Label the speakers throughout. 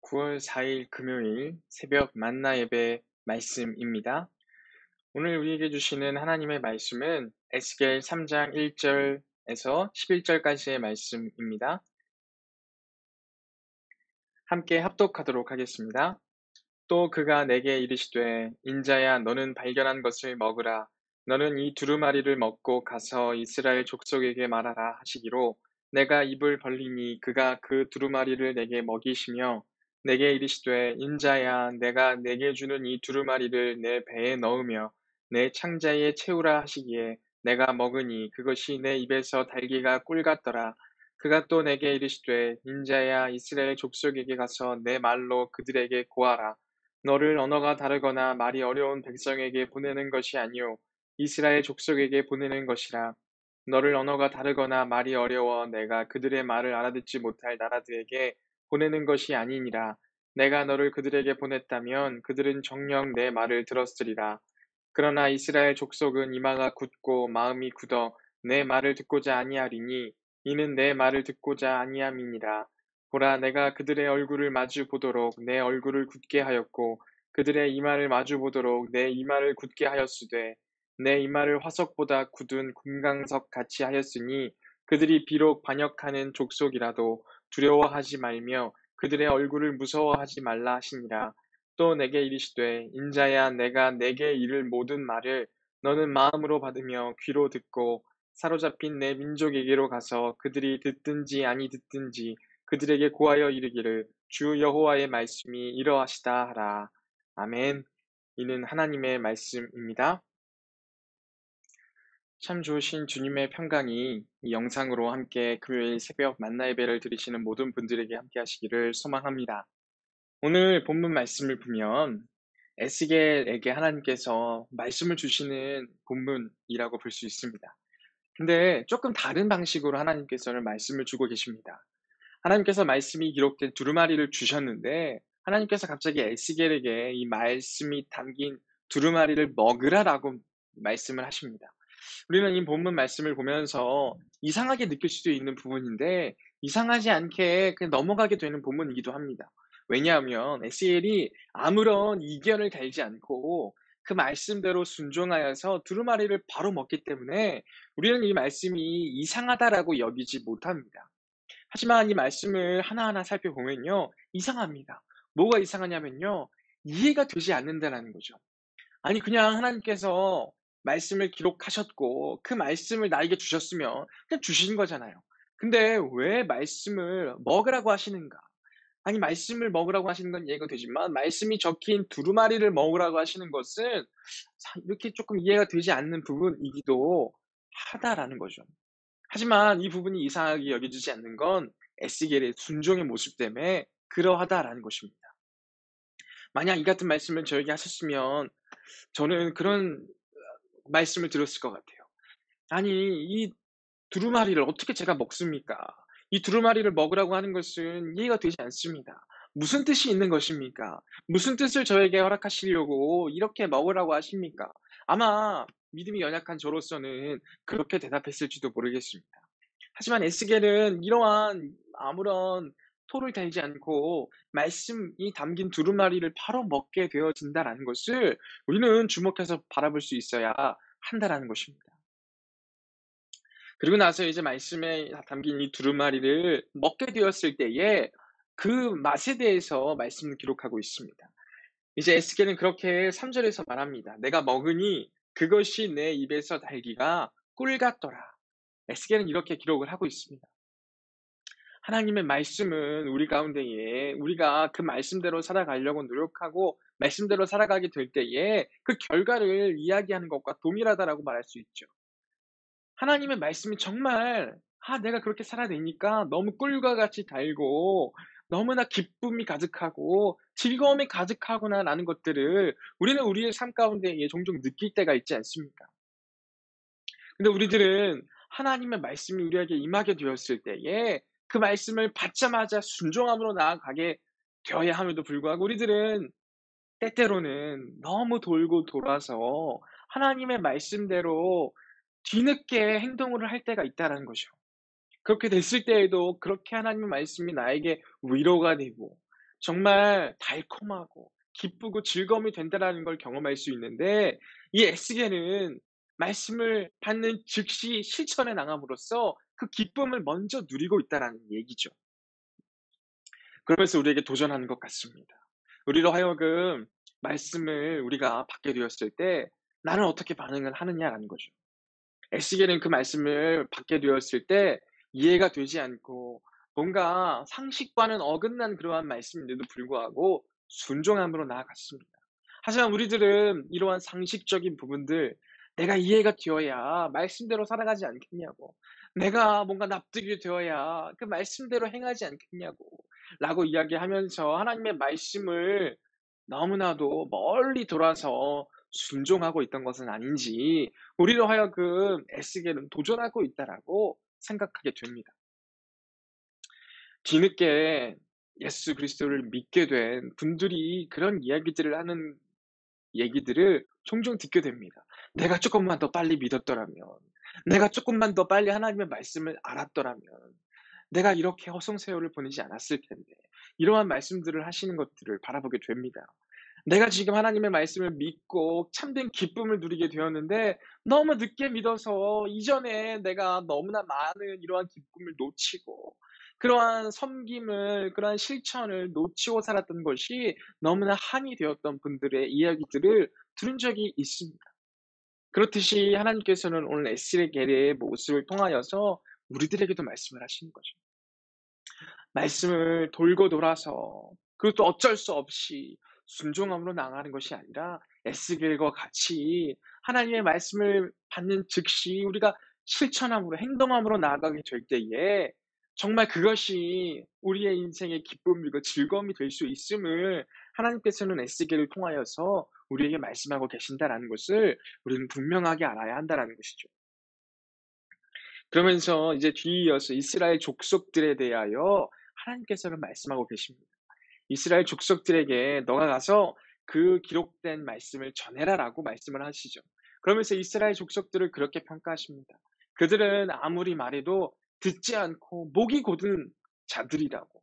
Speaker 1: 9월 4일 금요일 새벽 만나 예배 말씀입니다. 오늘 우리에게 주시는 하나님의 말씀은 에스겔 3장 1절에서 11절까지의 말씀입니다. 함께 합독하도록 하겠습니다. 또 그가 내게 이르시되 인자야 너는 발견한 것을 먹으라. 너는 이 두루마리를 먹고 가서 이스라엘 족속에게 말하라 하시기로 내가 입을 벌리니 그가 그 두루마리를 내게 먹이시며 내게 이르시되 인자야 내가 내게 주는 이 두루마리를 내 배에 넣으며 내 창자에 채우라 하시기에 내가 먹으니 그것이 내 입에서 달기가 꿀 같더라. 그가 또 내게 이르시되 인자야 이스라엘 족속에게 가서 내 말로 그들에게 고하라. 너를 언어가 다르거나 말이 어려운 백성에게 보내는 것이 아니요 이스라엘 족속에게 보내는 것이라. 너를 언어가 다르거나 말이 어려워 내가 그들의 말을 알아듣지 못할 나라들에게 보내는 것이 아니니라. 내가 너를 그들에게 보냈다면 그들은 정녕 내 말을 들었으리라. 그러나 이스라엘 족속은 이마가 굳고 마음이 굳어 내 말을 듣고자 아니하리니 이는 내 말을 듣고자 아니함이니라. 보라, 내가 그들의 얼굴을 마주 보도록 내 얼굴을 굳게 하였고 그들의 이마를 마주 보도록 내 이마를 굳게 하였으되 내 이마를 화석보다 굳은 금강석 같이 하였으니 그들이 비록 반역하는 족속이라도 두려워하지 말며 그들의 얼굴을 무서워하지 말라 하시니라. 또 내게 이르시되 인자야 내가 내게 이를 모든 말을 너는 마음으로 받으며 귀로 듣고 사로잡힌 내 민족에게로 가서 그들이 듣든지 아니 듣든지 그들에게 고하여 이르기를 주 여호와의 말씀이 이러하시다 하라. 아멘. 이는 하나님의 말씀입니다. 참 좋으신 주님의 평강이 이 영상으로 함께 금요일 새벽 만나 예배를 드리시는 모든 분들에게 함께 하시기를 소망합니다. 오늘 본문 말씀을 보면 에스겔에게 하나님께서 말씀을 주시는 본문이라고 볼 수 있습니다. 근데 조금 다른 방식으로 하나님께서는 말씀을 주고 계십니다. 하나님께서 말씀이 기록된 두루마리를 주셨는데 하나님께서 갑자기 에스겔에게 이 말씀이 담긴 두루마리를 먹으라라고 말씀을 하십니다. 우리는 이 본문 말씀을 보면서 이상하게 느낄 수도 있는 부분인데 이상하지 않게 그냥 넘어가게 되는 본문이기도 합니다. 왜냐하면 에스겔이 아무런 이견을 달지 않고 그 말씀대로 순종하여서 두루마리를 바로 먹기 때문에 우리는 이 말씀이 이상하다라고 여기지 못합니다. 하지만 이 말씀을 하나하나 살펴보면요, 이상합니다. 뭐가 이상하냐면요, 이해가 되지 않는다라는 거죠. 아니, 그냥 하나님께서 말씀을 기록하셨고, 그 말씀을 나에게 주셨으면 그냥 주신 거잖아요. 근데 왜 말씀을 먹으라고 하시는가? 아니, 말씀을 먹으라고 하시는 건 이해가 되지만, 말씀이 적힌 두루마리를 먹으라고 하시는 것은 이렇게 조금 이해가 되지 않는 부분이기도 하다라는 거죠. 하지만 이 부분이 이상하게 여겨지지 않는 건 에스겔의 순종의 모습 때문에 그러하다라는 것입니다. 만약 이 같은 말씀을 저에게 하셨으면 저는 그런 말씀을 들었을 것 같아요. 아니, 이 두루마리를 어떻게 제가 먹습니까? 이 두루마리를 먹으라고 하는 것은 이해가 되지 않습니다. 무슨 뜻이 있는 것입니까? 무슨 뜻을 저에게 허락하시려고 이렇게 먹으라고 하십니까? 아마 믿음이 연약한 저로서는 그렇게 대답했을지도 모르겠습니다. 하지만 에스겔은 이러한 아무런 토를 달지 않고 말씀이 담긴 두루마리를 바로 먹게 되어진다라는 것을 우리는 주목해서 바라볼 수 있어야 한다라는 것입니다. 그리고 나서 이제 말씀에 담긴 이 두루마리를 먹게 되었을 때에 그 맛에 대해서 말씀을 기록하고 있습니다. 이제 에스겔은 그렇게 3절에서 말합니다. 내가 먹으니 그것이 내 입에서 달기가 꿀 같더라. 에스겔은 이렇게 기록을 하고 있습니다. 하나님의 말씀은 우리 가운데에 우리가 그 말씀대로 살아가려고 노력하고 말씀대로 살아가게 될 때에 그 결과를 이야기하는 것과 동일하다라고 말할 수 있죠. 하나님의 말씀이 정말 내가 그렇게 살아내니까 너무 꿀과 같이 달고 너무나 기쁨이 가득하고 즐거움이 가득하구나라는 것들을 우리는 우리의 삶 가운데 종종 느낄 때가 있지 않습니까? 근데 우리들은 하나님의 말씀이 우리에게 임하게 되었을 때에 그 말씀을 받자마자 순종함으로 나아가게 되어야 함에도 불구하고 우리들은 때때로는 너무 돌고 돌아서 하나님의 말씀대로 뒤늦게 행동을 할 때가 있다라는 거죠. 그렇게 됐을 때에도 그렇게 하나님의 말씀이 나에게 위로가 되고 정말 달콤하고 기쁘고 즐거움이 된다라는 걸 경험할 수 있는데, 이 에스겔은 말씀을 받는 즉시 실천에 나감으로써 그 기쁨을 먼저 누리고 있다라는 얘기죠. 그러면서 우리에게 도전하는 것 같습니다. 우리로 하여금 말씀을 우리가 받게 되었을 때 나는 어떻게 반응을 하느냐라는 거죠. 에스겔은 그 말씀을 받게 되었을 때 이해가 되지 않고 뭔가 상식과는 어긋난 그러한 말씀인데도 불구하고 순종함으로 나아갔습니다. 하지만 우리들은 이러한 상식적인 부분들, 내가 이해가 되어야 말씀대로 살아가지 않겠냐고, 내가 뭔가 납득이 되어야 그 말씀대로 행하지 않겠냐고 라고 이야기하면서 하나님의 말씀을 너무나도 멀리 돌아서 순종하고 있던 것은 아닌지, 우리로 하여금 에스겔은 도전하고 있다라고 생각하게 됩니다. 뒤늦게 예수 그리스도를 믿게 된 분들이 그런 이야기들을 하는 얘기들을 종종 듣게 됩니다. "내가 쪼끔만 더 빨리 믿었더라면. 내가 쪼끔만 더 빨리 하나님의 말씀을 알았더라면. 내가 이렇게 허송세월을 보내지 않았을 텐데." 이러한 말씀들을 하시는 것들을 바라보게 됩니다. 내가 지금 하나님의 말씀을 믿고 참된 기쁨을 누리게 되었는데 너무 늦게 믿어서 이전에 내가 너무나 많은 이러한 기쁨을 놓치고 그러한 섬김을, 그러한 실천을 놓치고 살았던 것이 너무나 한이 되었던 분들의 이야기들을 들은 적이 있습니다. 그렇듯이 하나님께서는 오늘 에스겔의 모습을 통하여서 우리들에게도 말씀을 하시는 거죠. 말씀을 돌고 돌아서 그것도 어쩔 수 없이 순종함으로 나아가는 것이 아니라 에스겔과 같이 하나님의 말씀을 받는 즉시 우리가 실천함으로, 행동함으로 나아가게 될 때에 정말 그것이 우리의 인생의 기쁨이고 즐거움이 될 수 있음을 하나님께서는 에스겔을 통하여서 우리에게 말씀하고 계신다라는 것을 우리는 분명하게 알아야 한다라는 것이죠. 그러면서 이제 뒤이어서 이스라엘 족속들에 대하여 하나님께서는 말씀하고 계십니다. 이스라엘 족속들에게 "너가 가서 그 기록된 말씀을 전해라."라고 말씀을 하시죠. 그러면서 이스라엘 족속들을 그렇게 평가하십니다. "그들은 아무리 말해도 듣지 않고 목이 곧은 자들이라고."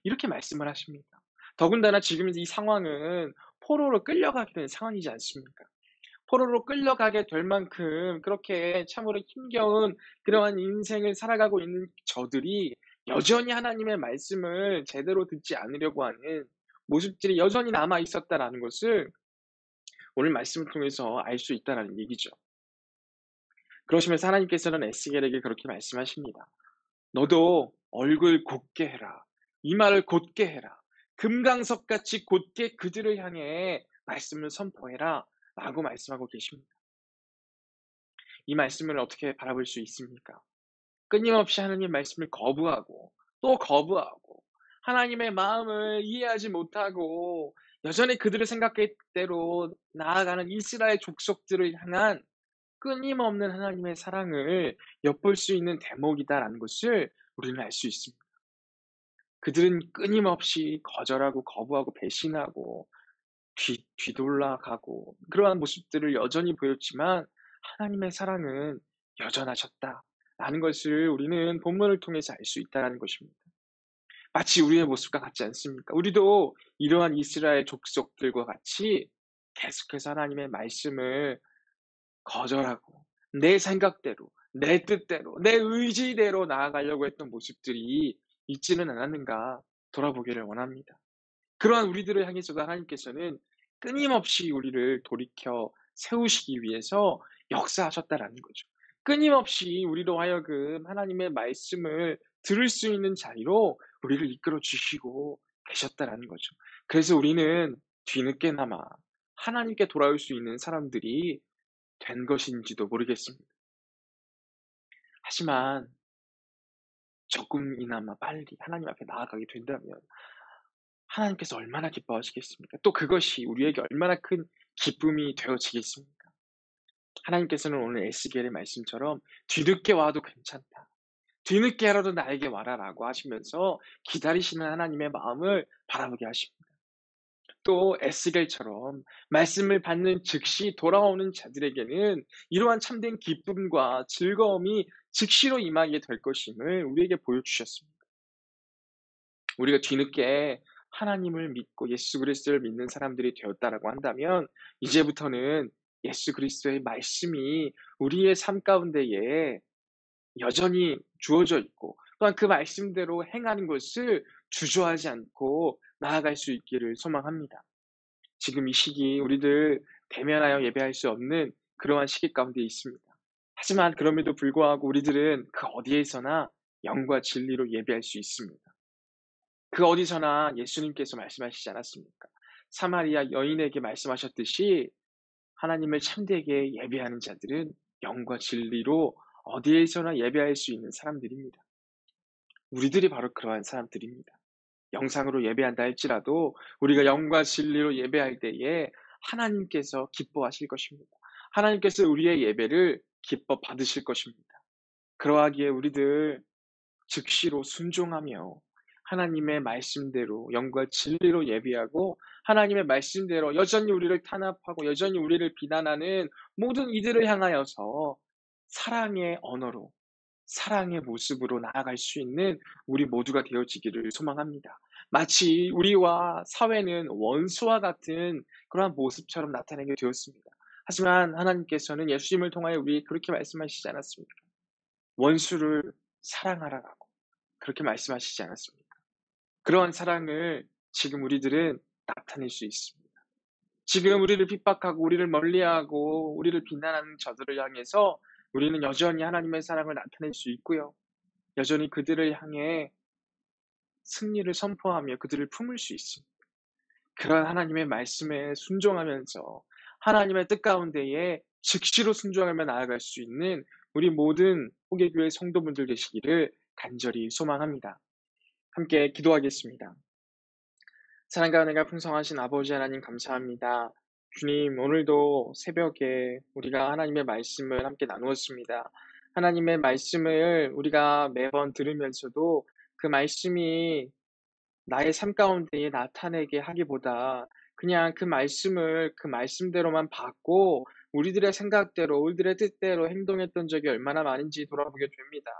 Speaker 1: 이렇게 말씀을 하십니다. 더군다나 지금 이 상황은 포로로 끌려가게 된 상황이지 않습니까? 포로로 끌려가게 될 만큼 그렇게 참으로 힘겨운 그러한 인생을 살아가고 있는 저들이 여전히 하나님의 말씀을 제대로 듣지 않으려고 하는 모습들이 여전히 남아 있었다라는 것을 오늘 말씀을 통해서 알 수 있다라는 얘기죠. 그러시면서 하나님께서는 에스겔에게 그렇게 말씀하십니다. "너도 얼굴 곧게 해라. 이 말을 곧게 해라. 금강석같이 곧게 그들을 향해 말씀을 선포해라." 라고 말씀하고 계십니다. 이 말씀을 어떻게 바라볼 수 있습니까? 끊임없이 하나님의 말씀을 거부하고 또 거부하고 하나님의 마음을 이해하지 못하고 여전히 그들의 생각대로 나아가는 이스라엘 족속들을 향한 끊임없는 하나님의 사랑을 엿볼 수 있는 대목이다라는 것을 우리는 알 수 있습니다. 그들은 끊임없이 거절하고 거부하고 배신하고 뒤돌아가고 그러한 모습들을 여전히 보였지만 하나님의 사랑은 여전하셨다라는 것을 우리는 본문을 통해서 알 수 있다는 것입니다. 마치 우리의 모습과 같지 않습니까? 우리도 이러한 이스라엘 족속들과 같이 계속해서 하나님의 말씀을 거절하고 내 생각대로, 내 뜻대로, 내 의지대로 나아가려고 했던 모습들이 있지는 않았는가 돌아보기를 원합니다. 그러한 우리들을 향해서도 하나님께서는 끊임없이 우리를 돌이켜 세우시기 위해서 역사하셨다라는 거죠. 끊임없이 우리로 하여금 하나님의 말씀을 들을 수 있는 자리로 우리를 이끌어 주시고 계셨다라는 거죠. 그래서 우리는 뒤늦게나마 하나님께 돌아올 수 있는 사람들이 된 것인지도 모르겠습니다. 하지만 조금이나마 빨리 하나님 앞에 나아가게 된다면 하나님께서 얼마나 기뻐하시겠습니까? 또 그것이 우리에게 얼마나 큰 기쁨이 되어지겠습니까? 하나님께서는 오늘 에스겔의 말씀처럼 "뒤늦게 와도 괜찮다. 뒤늦게라도 나에게 와라."라고 하시면서 기다리시는 하나님의 마음을 바라보게 하십니다. 또 에스겔처럼 말씀을 받는 즉시 돌아오는 자들에게는 이러한 참된 기쁨과 즐거움이 즉시로 임하게 될 것임을 우리에게 보여주셨습니다. 우리가 뒤늦게 하나님을 믿고 예수 그리스도를 믿는 사람들이 되었다라고 한다면 이제부터는 예수 그리스도의 말씀이 우리의 삶 가운데에 여전히 주어져 있고 또한 그 말씀대로 행하는 것을 주저하지 않고 나아갈 수 있기를 소망합니다. 지금 이 시기 우리들 대면하여 예배할 수 없는 그러한 시기 가운데 있습니다. 하지만 그럼에도 불구하고 우리들은 그 어디에서나 영과 진리로 예배할 수 있습니다. 그 어디서나 예수님께서 말씀하시지 않았습니까? 사마리아 여인에게 말씀하셨듯이 하나님을 참되게 예배하는 자들은 영과 진리로 어디에서나 예배할 수 있는 사람들입니다. 우리들이 바로 그러한 사람들입니다. 영상으로 예배한다 할지라도 우리가 영과 진리로 예배할 때에 하나님께서 기뻐하실 것입니다. 하나님께서 우리의 예배를 기뻐 받으실 것입니다. 그러하기에 우리들 즉시로 순종하며 하나님의 말씀대로 영과 진리로 예배하고 하나님의 말씀대로 여전히 우리를 탄압하고 여전히 우리를 비난하는 모든 이들을 향하여서 사랑의 언어로 사랑의 모습으로 나아갈 수 있는 우리 모두가 되어지기를 소망합니다. 마치 우리와 사회는 원수와 같은 그러한 모습처럼 나타나게 되었습니다. 하지만 하나님께서는 예수님을 통하여 우리 그렇게 말씀하시지 않았습니까? 원수를 사랑하라라고 그렇게 말씀하시지 않았습니까? 그러한 사랑을 지금 우리들은 나타낼 수 있습니다. 지금 우리를 핍박하고 우리를 멀리하고 우리를 비난하는 저들을 향해서 우리는 여전히 하나님의 사랑을 나타낼 수 있고요. 여전히 그들을 향해 승리를 선포하며 그들을 품을 수 있습니다. 그런 하나님의 말씀에 순종하면서 하나님의 뜻 가운데에 즉시로 순종하며 나아갈 수 있는 우리 모든 호계교회 성도분들 되시기를 간절히 소망합니다. 함께 기도하겠습니다. 사랑과 은혜가 풍성하신 아버지 하나님 감사합니다. 주님, 오늘도 새벽에 우리가 하나님의 말씀을 함께 나누었습니다. 하나님의 말씀을 우리가 매번 들으면서도 그 말씀이 나의 삶 가운데에 나타내게 하기보다 그냥 그 말씀을 그 말씀대로만 받고 우리들의 생각대로, 우리들의 뜻대로 행동했던 적이 얼마나 많은지 돌아보게 됩니다.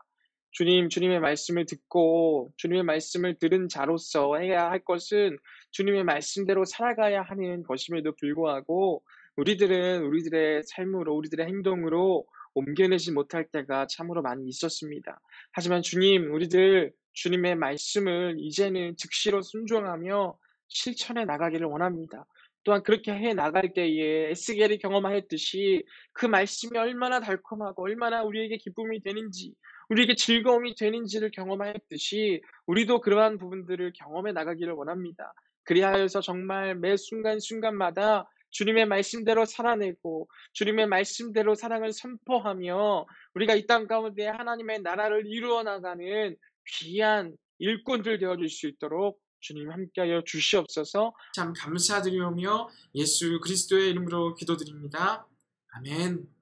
Speaker 1: 주님, 주님의 말씀을 듣고 주님의 말씀을 들은 자로서 해야 할 것은 주님의 말씀대로 살아가야 하는 것임에도 불구하고 우리들은 우리들의 삶으로, 우리들의 행동으로 옮겨내지 못할 때가 참으로 많이 있었습니다. 하지만 주님, 우리들 주님의 말씀을 이제는 즉시로 순종하며 실천해 나가기를 원합니다. 또한 그렇게 해 나갈 때에 에스겔이 경험하였듯이 그 말씀이 얼마나 달콤하고 얼마나 우리에게 기쁨이 되는지 우리에게 즐거움이 되는지를 경험하였듯이 우리도 그러한 부분들을 경험해 나가기를 원합니다. 그리하여서 정말 매 순간순간마다 주님의 말씀대로 살아내고 주님의 말씀대로 사랑을 선포하며 우리가 이 땅 가운데 하나님의 나라를 이루어 나가는 귀한 일꾼들 되어줄 수 있도록 주님 함께하여 주시옵소서. 참 감사드리오며 예수 그리스도의 이름으로 기도드립니다. 아멘.